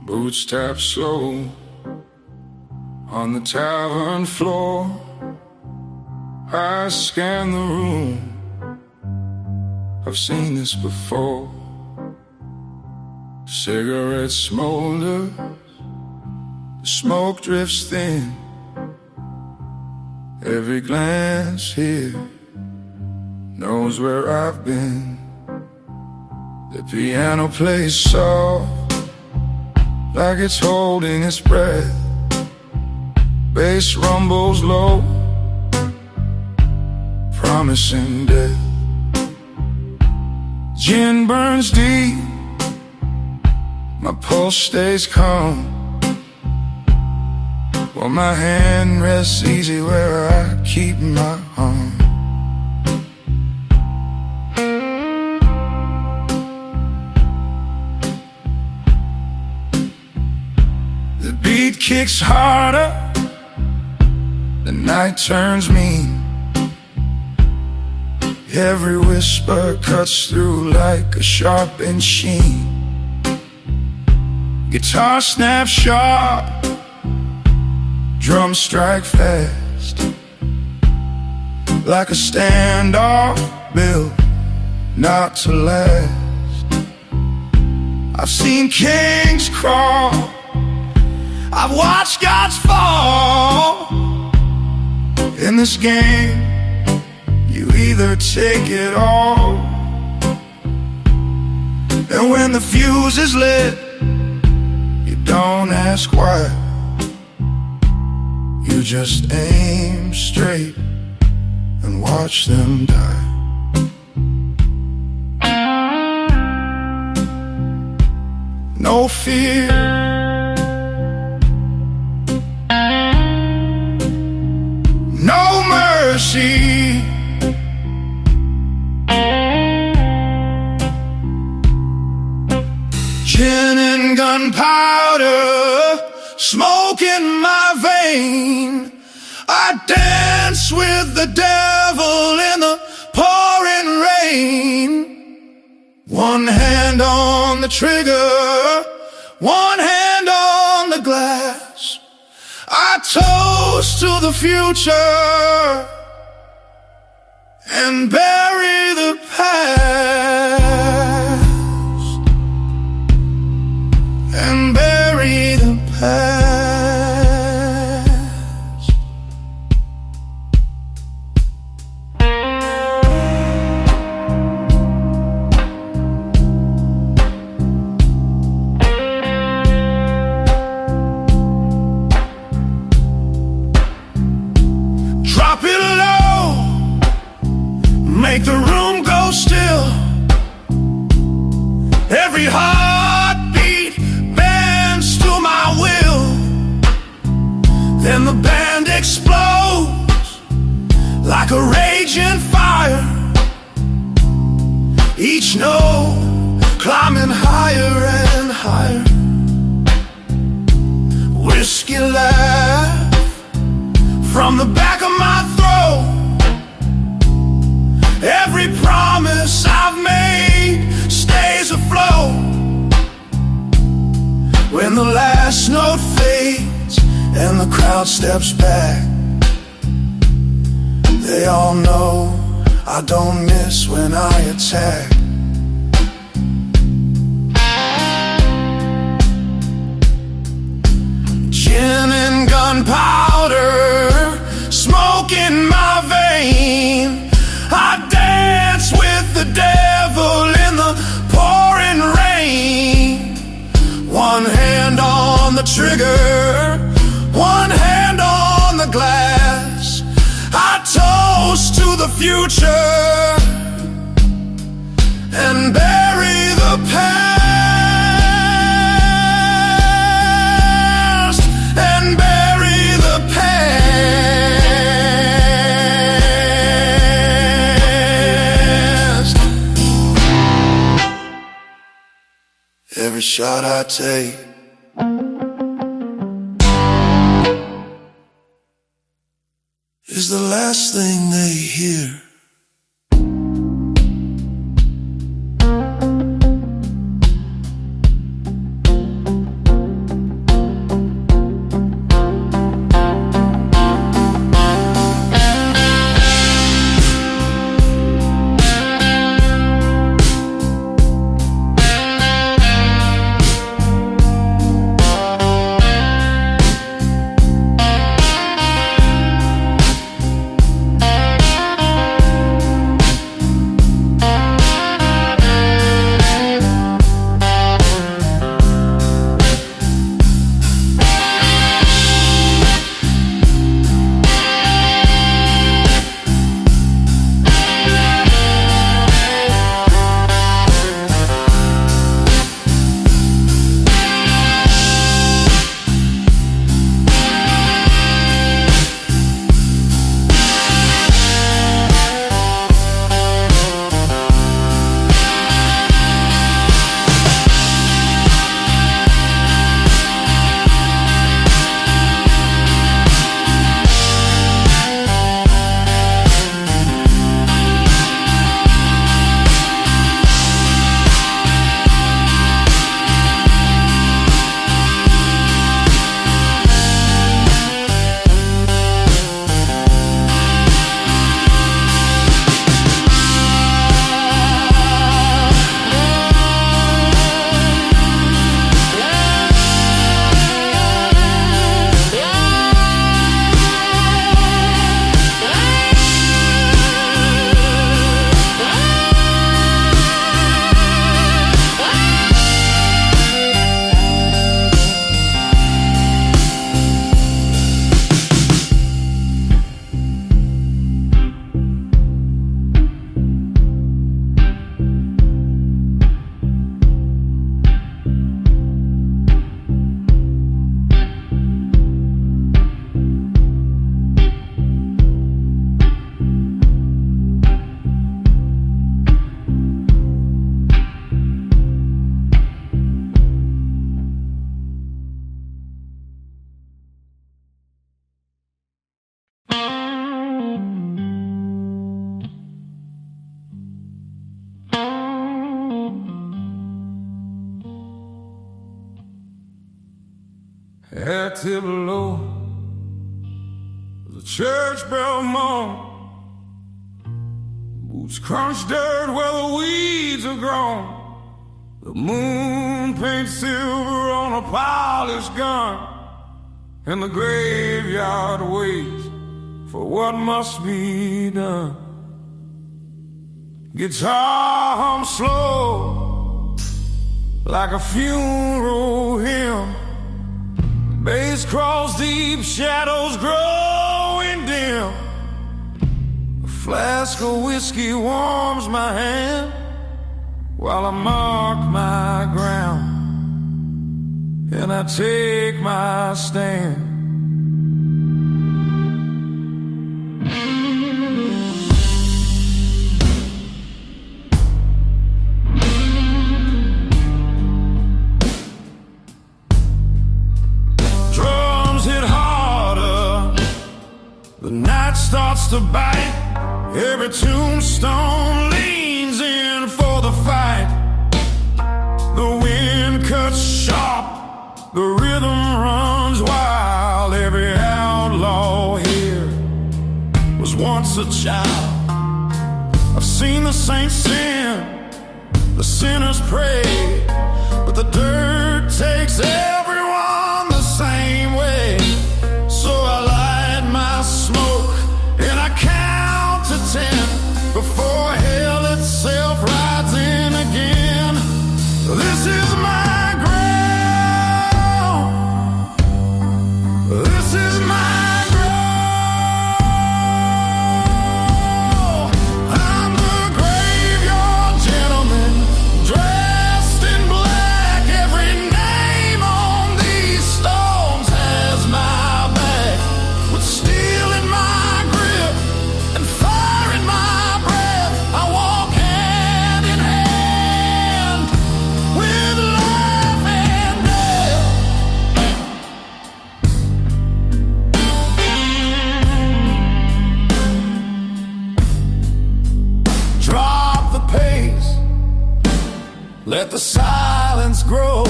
Boots tap slow on the tavern floor. I scan the room, I've seen this before. Cigarette smolders, the smoke drifts thin. Every glance here knows where I've been. The piano plays soft, like it's holding its breath. Bass rumbles low, promising death. Gin burns deep, my pulse stays calm, while my hand rests easy where I keep my arm. The beat kicks harder, the night turns mean. Every whisper cuts through like a sharpened sheen. Guitar snaps sharp, drums strike fast, like a standoff built not to last. I've seen kings crawl, I've watched gods fall. In this game, you either take it all, and when the fuse is lit, you don't ask why. You just aim straight and watch them die. No fear, no mercy. Gin and gunpowder, smoke in my vein. I dance with the devil in the pouring rain. One hand on the trigger, one hand on the glass. I toast to the future and bury the past. And bury the past. Drop it low, make the room go still. Every heartbeat bends to my will. Then the band explodes like a raging fire, each note climbing higher and higher. Whiskey laugh from the back of my throat. Every promise I've made stays afloat. When the last note fades and the crowd steps back, they all know I don't miss when I attack. Gin and gunpowder, smoke in my vein. I dance with the devil in the pouring rain. One hand on the trigger, one hand on the glass. I toast to the future and bury the past. And bury the past. Every shot I take is the last thing they hear. There till below, the church bell moan. Boots crunch dirt where the weeds have grown. The moon paints silver on a polished gun, and the graveyard waits for what must be done. Guitar hums slow like a funeral hymn. Bass crawls deep, shadows growing dim. A flask of whiskey warms my hand while I mark my ground and I take my stand. The night starts to bite. Every tombstone leans in for the fight. The wind cuts sharp, the rhythm runs wild. Every outlaw here was once a child. I've seen the saints sin, the sinners pray, but the dirt takes everyone the same way. So I light my smoke and I count to 10 before hell itself rides in again. This is my ground. This is my ground. I'm the graveyard gentleman, dressed in black. Every name on these stones has my back. With steel in my grip and fire in my breath, I walk hand in hand with life and death. Drop the pace, let the silence grow.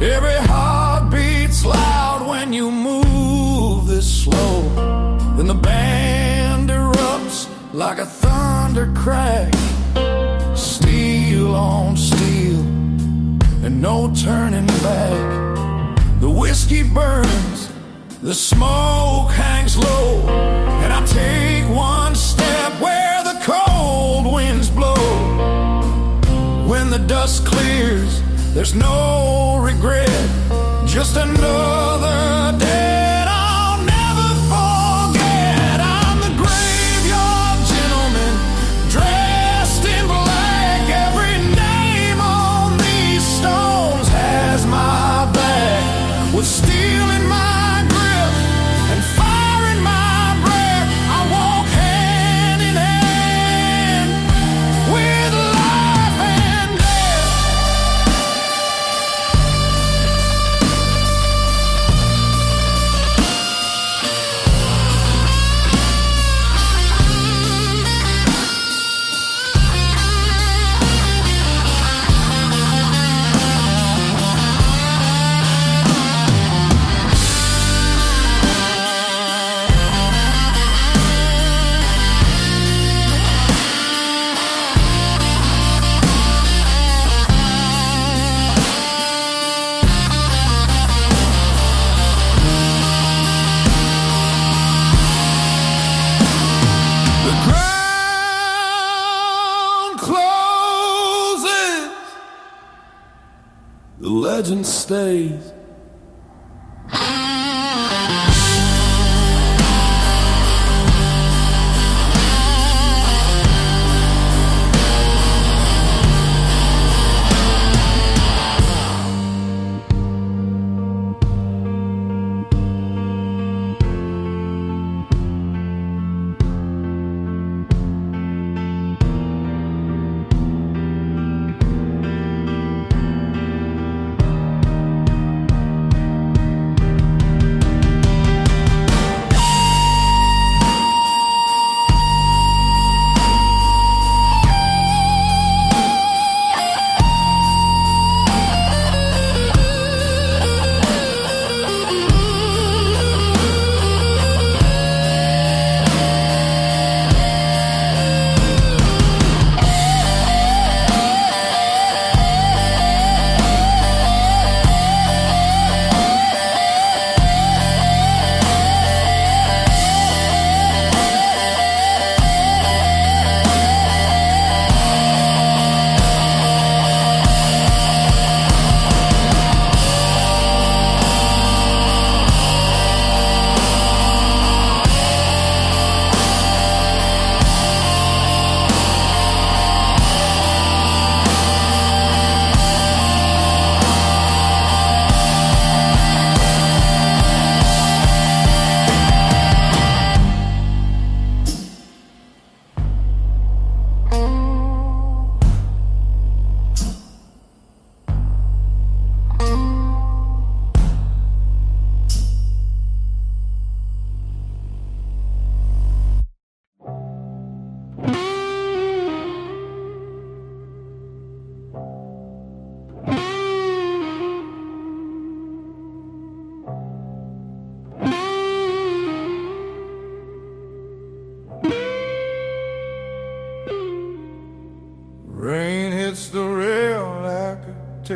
Every heart beats loud when you move this slow. Then the band erupts like a thunder crack. Steel on steel and no turning back. The whiskey burns, the smoke hangs low, and I take one step where the cold winds blow. When the dust clears, there's no regret, just another day I'll never forget. I'm the graveyard gentleman, dressed in black. Every name on these stones has my back. With steel in my grip and fire in my breath, I walk hand in hand with life and death. The ground closes, the legend stays.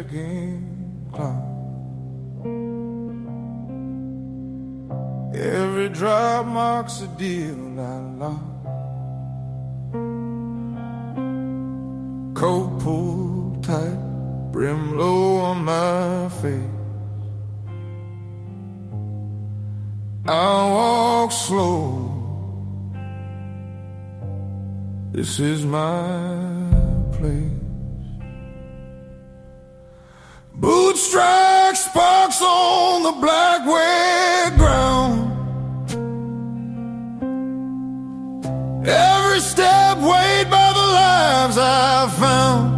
ticking clock. Every drop marks a deal I lost. Coat pulled tight, brim low on my face. I walk slow. This is my place. Boot strike sparks on the black wet ground. Every step weighed by the lives I've found.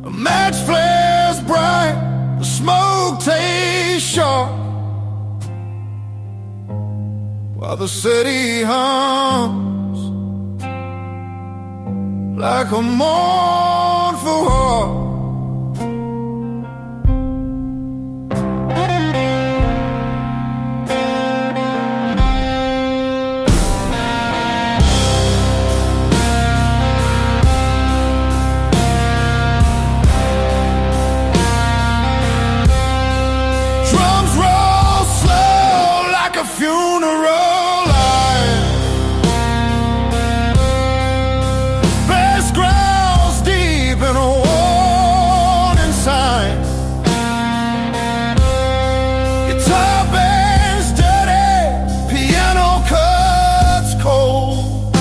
A match flares bright, the smoke tastes sharp, while the city hums like a mournful harp. Funeral line, bass growls deep in a warning sign. Guitar bands dirty, piano cuts cold,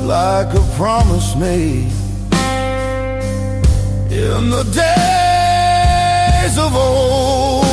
like a promise made in the days of old.